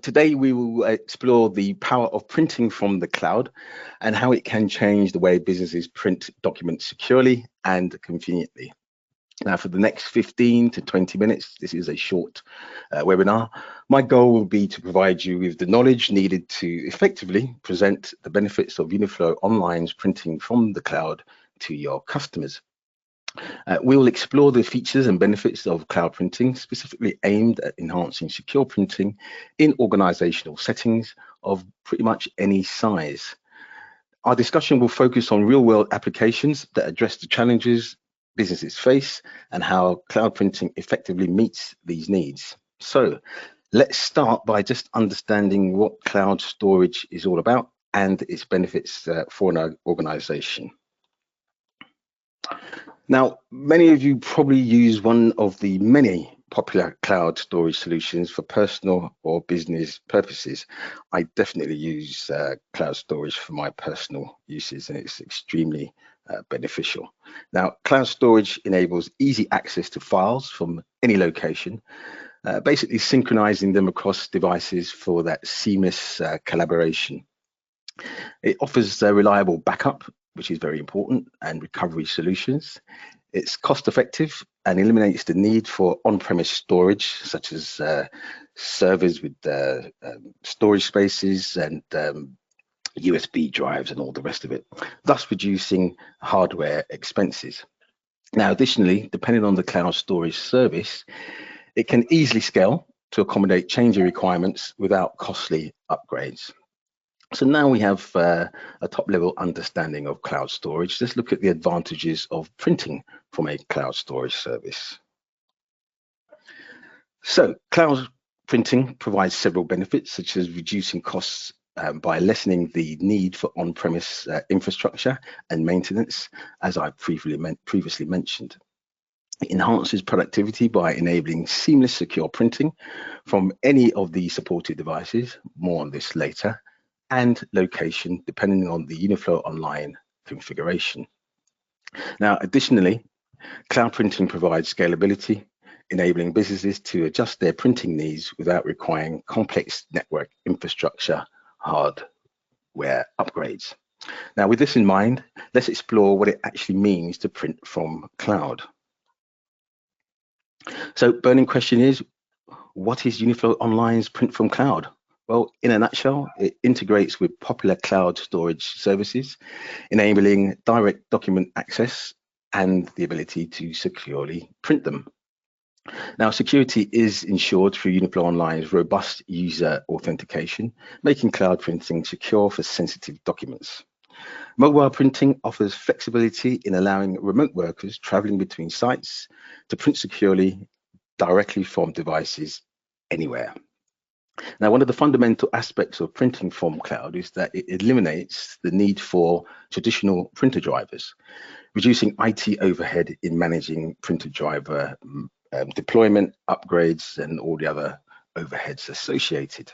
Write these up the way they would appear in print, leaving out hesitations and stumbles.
Today we will explore the power of printing from the cloud and how it can change the way businesses print documents securely and conveniently. Now, for the next 15 to 20 minutes, this is a short webinar. My goal will be to provide you with the knowledge needed to effectively present the benefits of Uniflow Online's printing from the cloud to your customers. We will explore the features and benefits of cloud printing, specifically aimed at enhancing secure printing in organizational settings of pretty much any size. Our discussion will focus on real-world applications that address the challenges businesses face and how cloud printing effectively meets these needs. So let's start by just understanding what cloud storage is all about and its benefits for an organization. Now, many of you probably use one of the many popular cloud storage solutions for personal or business purposes. I definitely use cloud storage for my personal uses, and it's extremely beneficial. Now, cloud storage enables easy access to files from any location, basically synchronizing them across devices for that seamless collaboration. It offers reliable backup, which is very important, and recovery solutions. It's cost effective and eliminates the need for on-premise storage, such as servers with storage spaces and USB drives and all the rest of it, thus reducing hardware expenses. Now, additionally, depending on the cloud storage service, it can easily scale to accommodate changing requirements without costly upgrades. So now we have a top-level understanding of cloud storage. Let's look at the advantages of printing from a cloud storage service. So cloud printing provides several benefits, such as reducing costs by lessening the need for on-premise infrastructure and maintenance, as I previously mentioned. It enhances productivity by enabling seamless, secure printing from any of the supported devices, more on this later, and location, depending on the Uniflow Online configuration. Now, additionally, cloud printing provides scalability, enabling businesses to adjust their printing needs without requiring complex network infrastructure hardware upgrades. Now, with this in mind, let's explore what it actually means to print from cloud. So, burning question is, what is Uniflow Online's print from cloud? Well, in a nutshell, it integrates with popular cloud storage services, enabling direct document access and the ability to securely print them. Now, security is ensured through Uniflow Online's robust user authentication, making cloud printing secure for sensitive documents. Mobile printing offers flexibility in allowing remote workers traveling between sites to print securely directly from devices anywhere. Now, one of the fundamental aspects of printing from cloud is that it eliminates the need for traditional printer drivers, reducing IT overhead in managing printer driver deployment, upgrades, and all the other overheads associated.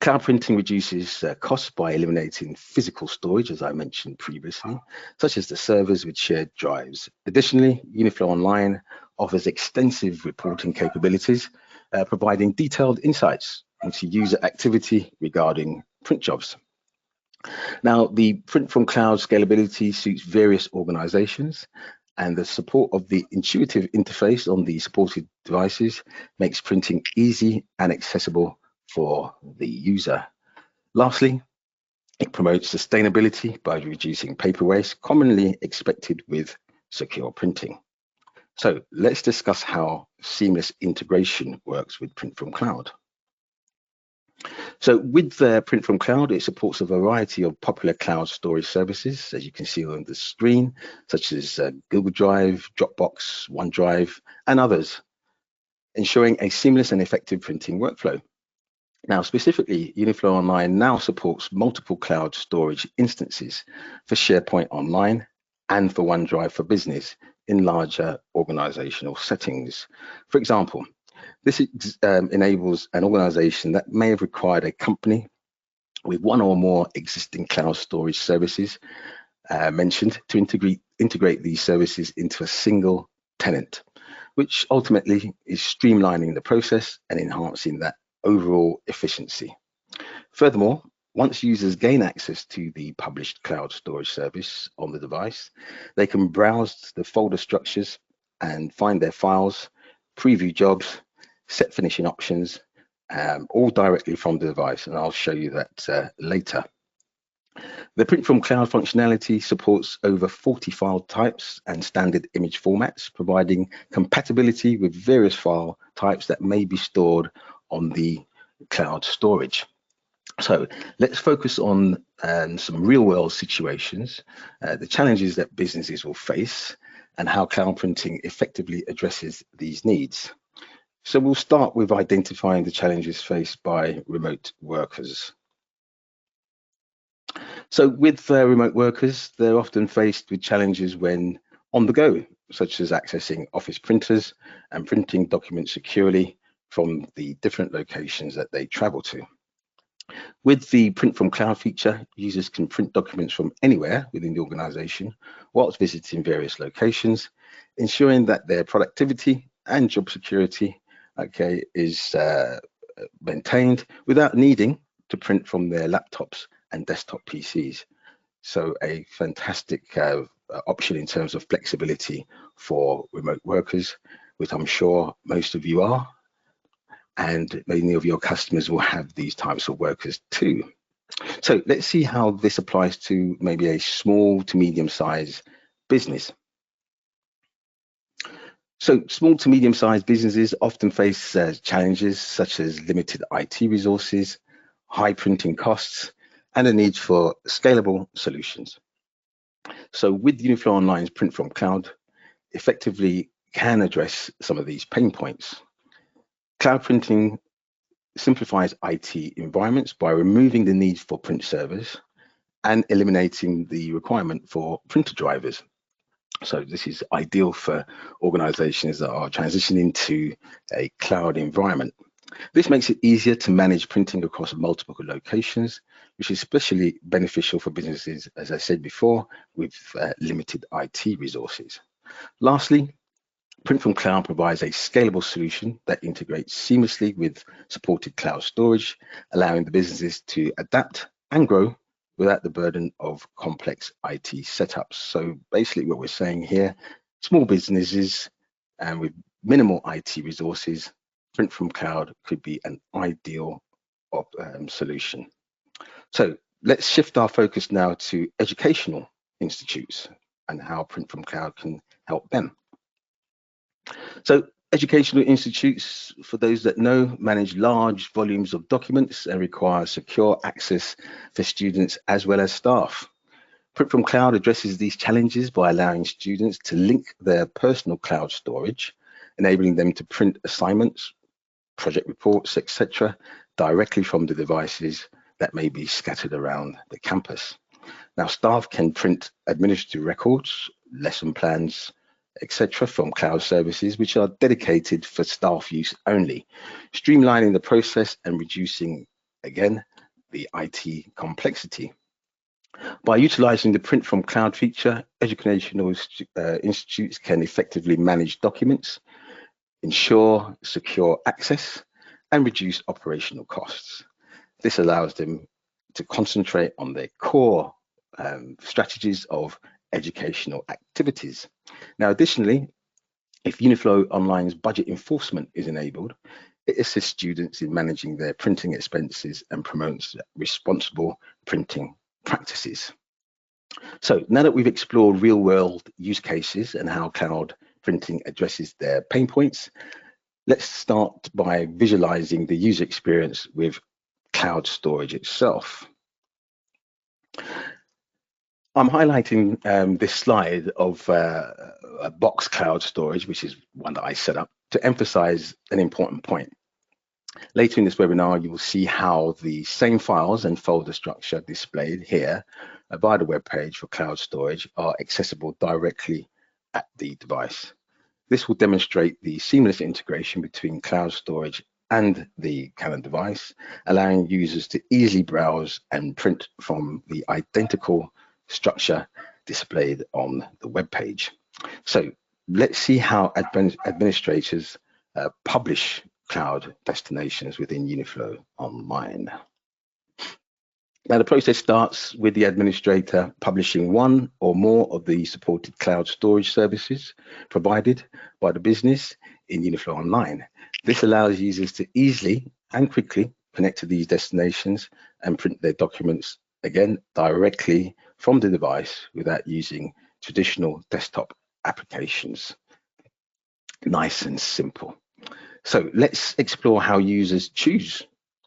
Cloud printing reduces costs by eliminating physical storage, as I mentioned previously, such as the servers with shared drives. Additionally, Uniflow Online offers extensive reporting capabilities, providing detailed insights into user activity regarding print jobs. Now, the print from cloud scalability suits various organizations, and the support of the intuitive interface on the supported devices makes printing easy and accessible for the user. Lastly, it promotes sustainability by reducing paper waste commonly expected with secure printing. So let's discuss how seamless integration works with print from cloud. So with the print from cloud, it supports a variety of popular cloud storage services, as you can see on the screen, such as Google Drive, Dropbox, OneDrive, and others, ensuring a seamless and effective printing workflow. Now, specifically, Uniflow Online now supports multiple cloud storage instances for SharePoint Online and for OneDrive for Business in larger organizational settings. For example, this enables an organization that may have required a company with one or more existing cloud storage services mentioned to integrate these services into a single tenant, which ultimately is streamlining the process and enhancing that overall efficiency. Furthermore, once users gain access to the published cloud storage service on the device, they can browse the folder structures and find their files, preview jobs, set finishing options, all directly from the device. And I'll show you that later. The print from cloud functionality supports over 40 file types and standard image formats, providing compatibility with various file types that may be stored on the cloud storage. So let's focus on some real world situations, the challenges that businesses will face, and how cloud printing effectively addresses these needs. So we'll start with identifying the challenges faced by remote workers. So with remote workers, they're often faced with challenges when on the go, such as accessing office printers and printing documents securely from the different locations that they travel to. With the print from cloud feature, users can print documents from anywhere within the organization whilst visiting various locations, ensuring that their productivity and job security is maintained without needing to print from their laptops and desktop PCs. So a fantastic option in terms of flexibility for remote workers, which I'm sure most of you are, and many of your customers will have these types of workers too. So let's see how this applies to maybe a small to medium-sized business. So small to medium-sized businesses often face challenges such as limited IT resources, high printing costs, and a need for scalable solutions. So with Uniflow Online's print from cloud, effectively can address some of these pain points. Cloud printing simplifies IT environments by removing the need for print servers and eliminating the requirement for printer drivers. So this is ideal for organizations that are transitioning to a cloud environment. This makes it easier to manage printing across multiple locations, which is especially beneficial for businesses, as I said before, with limited IT resources. Lastly, print from cloud provides a scalable solution that integrates seamlessly with supported cloud storage, allowing the businesses to adapt and grow without the burden of complex IT setups. So basically what we're saying here, small businesses and with minimal IT resources, print from cloud could be an ideal solution. So let's shift our focus now to educational institutes and how print from cloud can help them. So educational institutes, for those that know, manage large volumes of documents and require secure access for students as well as staff. Print from cloud addresses these challenges by allowing students to link their personal cloud storage, enabling them to print assignments, project reports, etc., directly from the devices that may be scattered around the campus. Now, staff can print administrative records, lesson plans, etc., from cloud services which are dedicated for staff use only, streamlining the process and reducing, again, the IT complexity. By utilizing the print from cloud feature, educational institutes can effectively manage documents, ensure secure access, and reduce operational costs. This allows them to concentrate on their core strategies of educational activities. Now, additionally, if Uniflow Online's budget enforcement is enabled, it assists students in managing their printing expenses and promotes responsible printing practices. So now that we've explored real-world use cases and how cloud printing addresses their pain points, let's start by visualizing the user experience with cloud storage itself. I'm highlighting this slide of a box cloud storage, which is one that I set up to emphasize an important point. Later in this webinar, you will see how the same files and folder structure displayed here via the web page for cloud storage are accessible directly at the device. This will demonstrate the seamless integration between cloud storage and the Canon device, allowing users to easily browse and print from the identical structure displayed on the web page. So let's see how administrators publish cloud destinations within Uniflow Online. Now, the process starts with the administrator publishing one or more of the supported cloud storage services provided by the business in Uniflow Online. This allows users to easily and quickly connect to these destinations and print their documents, again, directly from the device without using traditional desktop applications. Nice and simple. So let's explore how users choose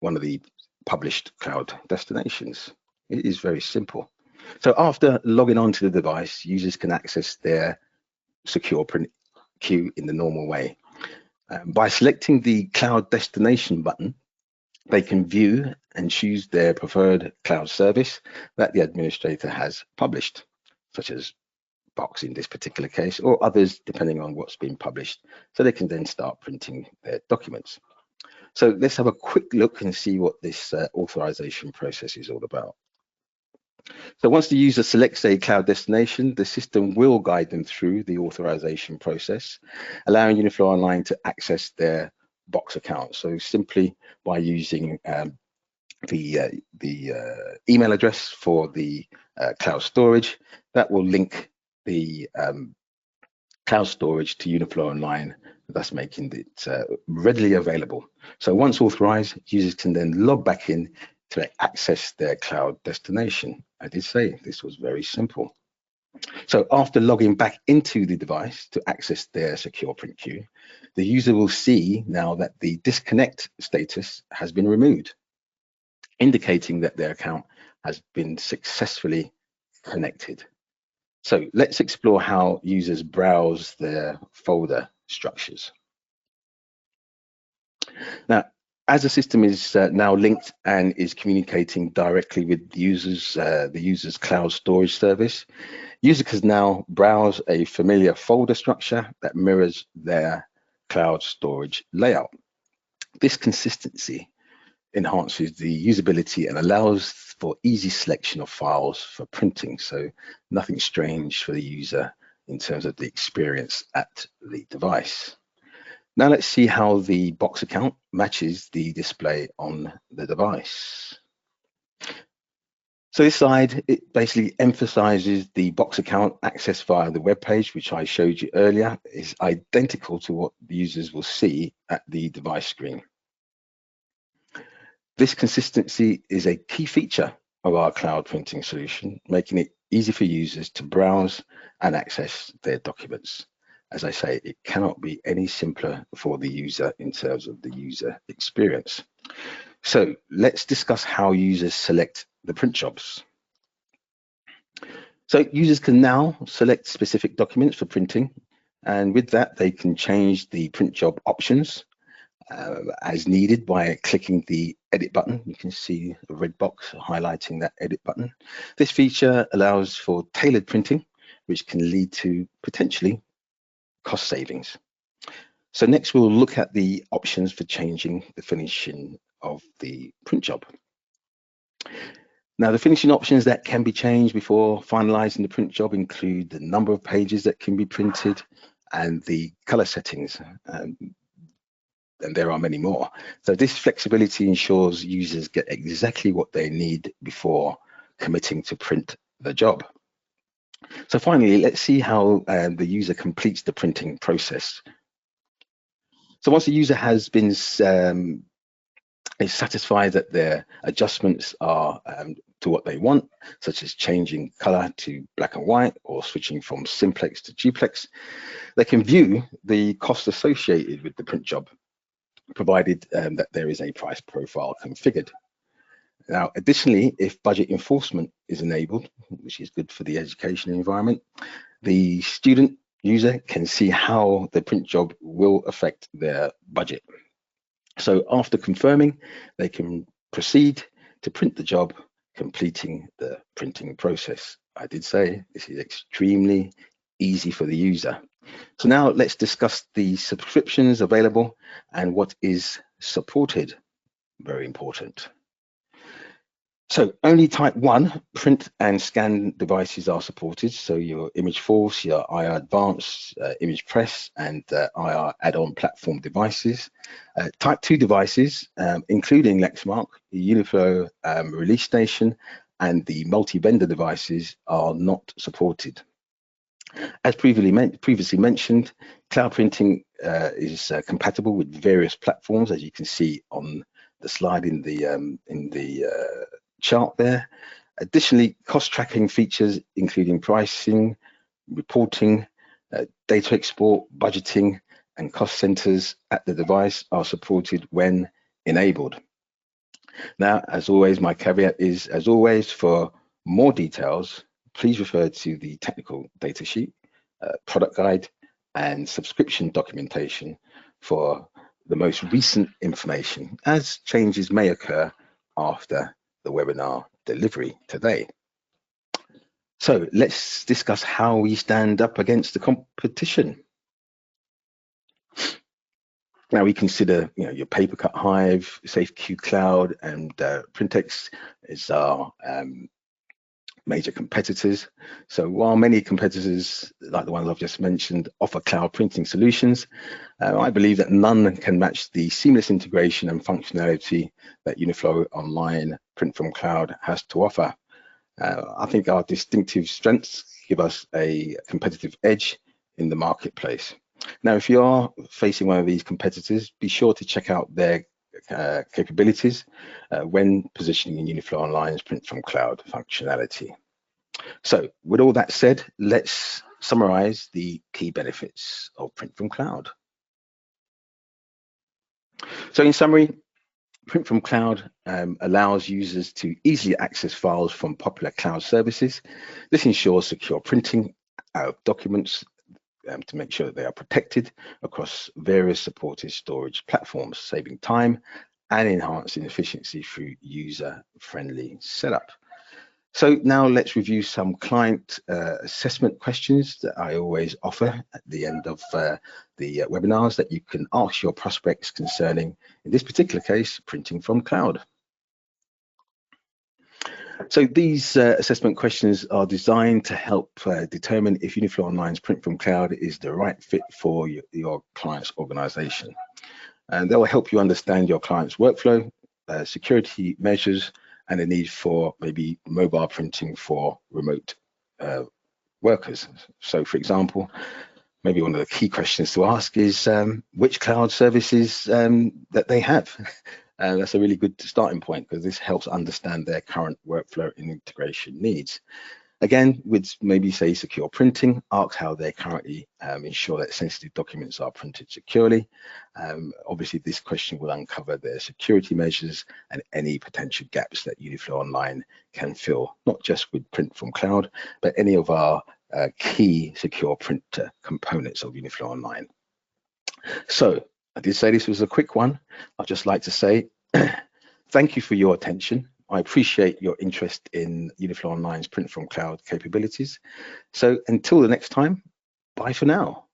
one of the published cloud destinations. It is very simple. So after logging onto the device, users can access their secure print queue in the normal way. By selecting the cloud destination button, they can view and choose their preferred cloud service that the administrator has published, such as Box in this particular case, or others depending on what's been published, so they can then start printing their documents. So let's have a quick look and see what this authorization process is all about. So once the user selects a cloud destination, the system will guide them through the authorization process, allowing Uniflow Online to access their Box account. So simply by using the email address for the cloud storage, that will link the cloud storage to Uniflow Online, thus making it readily available. So once authorized, users can then log back in to access their cloud destination. I did say this was very simple. So after logging back into the device to access their secure print queue, the user will see now that the disconnect status has been removed, indicating that their account has been successfully connected. So let's explore how users browse their folder structures. Now, as the system is now linked and is communicating directly with the user's cloud storage service, users can now browse a familiar folder structure that mirrors their cloud storage layout. This consistency enhances the usability and allows for easy selection of files for printing. So nothing strange for the user in terms of the experience at the device. Now let's see how the Box account matches the display on the device. So this slide, it basically emphasizes the Box account access via the web page, which I showed you earlier, is identical to what the users will see at the device screen. This consistency is a key feature of our cloud printing solution, making it easy for users to browse and access their documents. As I say, it cannot be any simpler for the user in terms of the user experience. So let's discuss how users select the print jobs. So users can now select specific documents for printing, and with that, they can change the print job options as needed by clicking the edit button. You can see a red box highlighting that edit button. This feature allows for tailored printing, which can lead to potentially cost savings. So next we'll look at the options for changing the finishing of the print job. Now the finishing options that can be changed before finalizing the print job include the number of pages that can be printed and the color settings. And there are many more. So this flexibility ensures users get exactly what they need before committing to print the job. So finally, let's see how the user completes the printing process. So once the user has been is satisfied that their adjustments are to what they want, such as changing color to black and white or switching from simplex to duplex, they can view the cost associated with the print job, provided that there is a price profile configured. Now, additionally, if budget enforcement is enabled, which is good for the education environment, the student user can see how the print job will affect their budget. So after confirming, they can proceed to print the job, completing the printing process. I did say this is extremely easy for the user. So now let's discuss the subscriptions available and what is supported. Very important. So only type 1 print and scan devices are supported. So your Image Force, your IR Advanced, Image Press, and IR add-on platform devices. Type 2 devices, including Lexmark, the Uniflow release station, and the multi-vendor devices are not supported. As previously mentioned, cloud printing is compatible with various platforms, as you can see on the slide in the chart there. Additionally, cost tracking features, including pricing, reporting, data export, budgeting, and cost centers at the device are supported when enabled. Now, as always, my caveat is, as always, for more details, please refer to the technical datasheet, product guide, and subscription documentation for the most recent information, as changes may occur after the webinar delivery today. So let's discuss how we stand up against the competition. Now we consider, your PaperCut Hive, SafeQ Cloud, and Printex as our major competitors. So while many competitors, like the ones I've just mentioned, offer cloud printing solutions, I believe that none can match the seamless integration and functionality that Uniflow Online Print from Cloud has to offer. I think our distinctive strengths give us a competitive edge in the marketplace. Now, if you are facing one of these competitors, be sure to check out their capabilities when positioning Uniflow Online's Print from Cloud functionality. So with all that said, let's summarize the key benefits of Print from Cloud. So in summary, Print from Cloud allows users to easily access files from popular cloud services. This ensures secure printing of documents to make sure that they are protected across various supported storage platforms, saving time and enhancing efficiency through user-friendly setup. So now let's review some client assessment questions that I always offer at the end of the webinars that you can ask your prospects concerning, in this particular case, printing from cloud. So these assessment questions are designed to help determine if Uniflow Online's Print from Cloud is the right fit for your client's organization. And they will help you understand your client's workflow, security measures, and the need for maybe mobile printing for remote workers. So for example, maybe one of the key questions to ask is which cloud services that they have. That's a really good starting point, because this helps understand their current workflow and integration needs. Again, with maybe say secure printing, ask how they currently ensure that sensitive documents are printed securely. Obviously, this question will uncover their security measures and any potential gaps that Uniflow Online can fill, not just with Print from Cloud, but any of our key secure print components of Uniflow Online. So I did say this was a quick one. I'd just like to say thank you for your attention. I appreciate your interest in Uniflow Online's Print from Cloud capabilities. So until the next time, bye for now.